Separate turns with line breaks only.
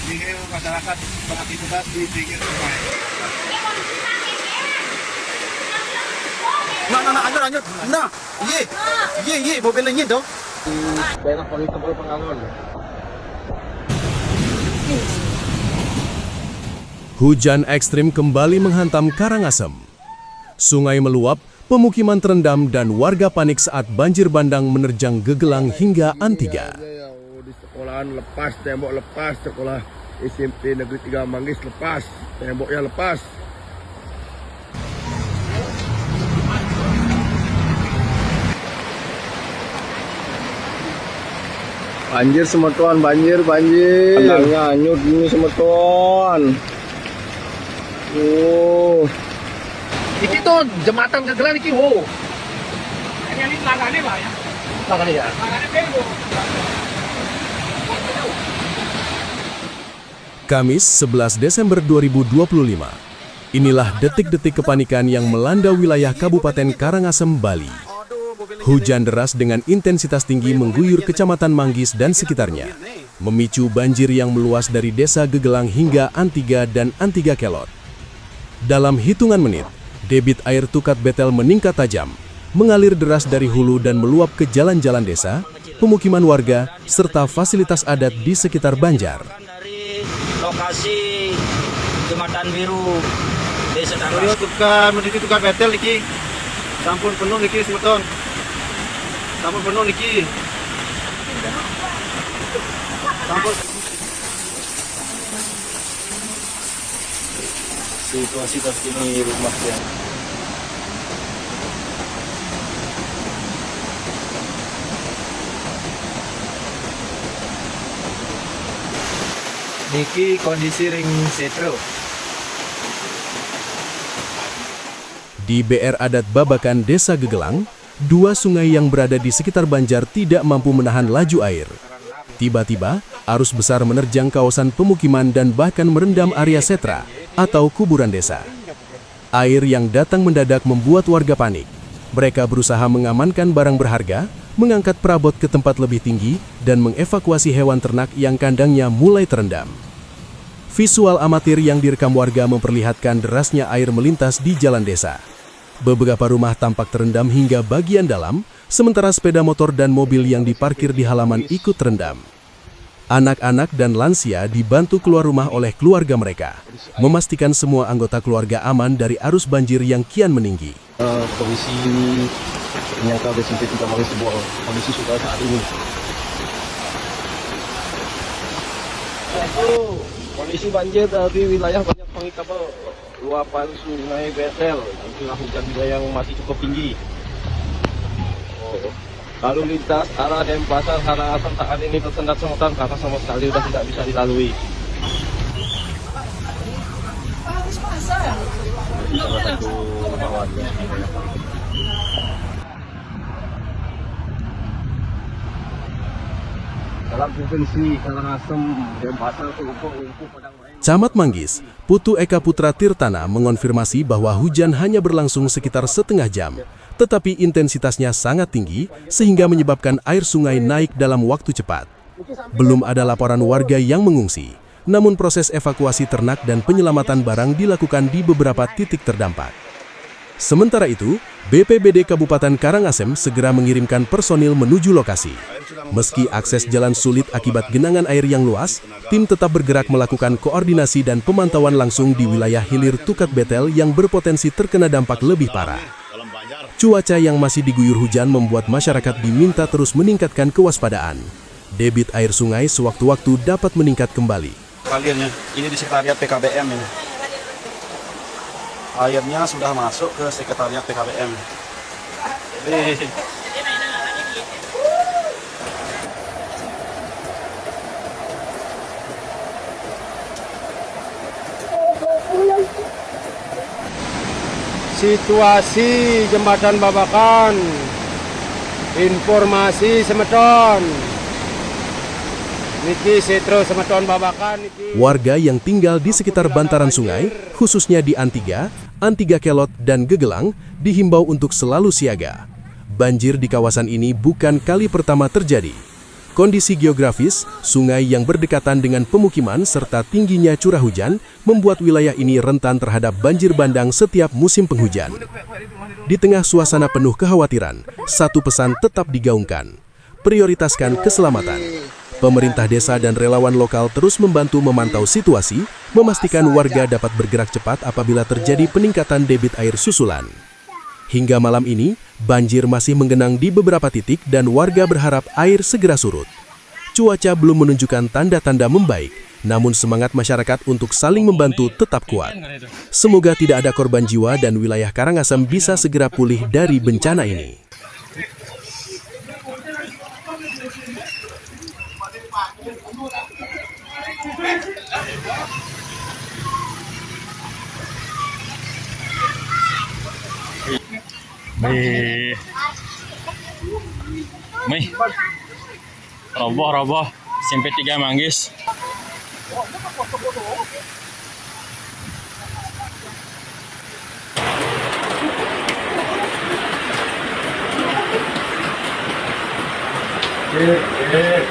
Ini masyarakat beraktivitas di pinggir sungai.
Nah, lanjut. Nah, iya, mobil ini dong.
Daerah paling tebal Pengalon.
Hujan ekstrim kembali menghantam Karangasem. Sungai meluap, pemukiman terendam dan warga panik saat banjir bandang menerjang Gegelang hingga Antiga.
Di sekolahan lepas, tembok lepas, sekolah SMP Negeri 3 Manggis lepas, temboknya lepas. Banjir Semeton, banjir. Tandangnya anyut gini Semeton.
Iki tuh jembatan Gegelang iki, wo.
Ini langgannya Pak ya?
Makanya ya.
Langgannya bego.
Kamis 11 Desember 2025. Inilah detik-detik kepanikan yang melanda wilayah Kabupaten Karangasem, Bali. Hujan deras dengan intensitas tinggi mengguyur Kecamatan Manggis dan sekitarnya, memicu banjir yang meluas dari Desa Gegelang hingga Antiga dan Antiga Kelot. Dalam hitungan menit, debit air Tukat Betel meningkat tajam, mengalir deras dari hulu dan meluap ke jalan-jalan desa, pemukiman warga, serta fasilitas adat di sekitar Banjar.
Dari lokasi Jembatan Biru Desa
Yo Tukat Betel iki. Sampun penuh iki Semeton. Sampun penuh iki. Sampun.
Situasi terkini rumah ya. Niki kondisi ring setro.
Di BR Adat Babakan Desa Gegelang, dua sungai yang berada di sekitar Banjar tidak mampu menahan laju air. Tiba-tiba, arus besar menerjang kawasan pemukiman dan bahkan merendam area setra atau kuburan desa. Air yang datang mendadak membuat warga panik. Mereka berusaha mengamankan barang berharga, mengangkat perabot ke tempat lebih tinggi, dan mengevakuasi hewan ternak yang kandangnya mulai terendam. Visual amatir yang direkam warga memperlihatkan derasnya air melintas di jalan desa. Beberapa rumah tampak terendam hingga bagian dalam, sementara sepeda motor dan mobil yang diparkir di halaman ikut terendam. Anak-anak dan lansia dibantu keluar rumah oleh keluarga mereka, memastikan semua anggota keluarga aman dari arus banjir yang kian meninggi.
Kondisi menyangka SMP 3 Manggis sebuah kondisi sudah saat ini. Kondisi banjir di wilayah banyak pengikapal luapan sungai Betel, curah hujan juga yang masih cukup tinggi. Lalu lintas arah Denpasar Karangasem saat ini tersendat semutan karena sama sekali sudah tidak bisa dilalui. Salah satu warga. Dalam provinsi Karangasem, Denpasar, Lingkup, Padang Melayu.
Camat Manggis, Putu Eka Putra Tirtana mengonfirmasi bahwa hujan hanya berlangsung sekitar setengah jam, tetapi intensitasnya sangat tinggi sehingga menyebabkan air sungai naik dalam waktu cepat. Belum ada laporan warga yang mengungsi, namun proses evakuasi ternak dan penyelamatan barang dilakukan di beberapa titik terdampak. Sementara itu, BPBD Kabupaten Karangasem segera mengirimkan personil menuju lokasi. Meski akses jalan sulit akibat genangan air yang luas, tim tetap bergerak melakukan koordinasi dan pemantauan langsung di wilayah hilir Tukat Betel yang berpotensi terkena dampak lebih parah. Cuaca yang masih diguyur hujan membuat masyarakat diminta terus meningkatkan kewaspadaan. Debit air sungai sewaktu-waktu dapat meningkat kembali.
Alirnya ini di sekretariat PKBM ini. Airnya sudah masuk ke sekretariat PKBM.
Situasi Jembatan Babakan, informasi Semeton. Niki Setro Semeton Babakan.
Warga yang tinggal di sekitar bantaran sungai, khususnya di Antiga, Antiga Kelot, dan Gegelang, dihimbau untuk selalu siaga. Banjir di kawasan ini bukan kali pertama terjadi. Kondisi geografis, sungai yang berdekatan dengan pemukiman serta tingginya curah hujan membuat wilayah ini rentan terhadap banjir bandang setiap musim penghujan. Di tengah suasana penuh kekhawatiran, satu pesan tetap digaungkan: prioritaskan keselamatan. Pemerintah desa dan relawan lokal terus membantu memantau situasi, memastikan warga dapat bergerak cepat apabila terjadi peningkatan debit air susulan. Hingga malam ini, banjir masih menggenang di beberapa titik dan warga berharap air segera surut. Cuaca belum menunjukkan tanda-tanda membaik, namun semangat masyarakat untuk saling membantu tetap kuat. Semoga tidak ada korban jiwa dan wilayah Karangasem bisa segera pulih dari bencana ini.
Mei, roboh sampai 3 manggis.
Yes.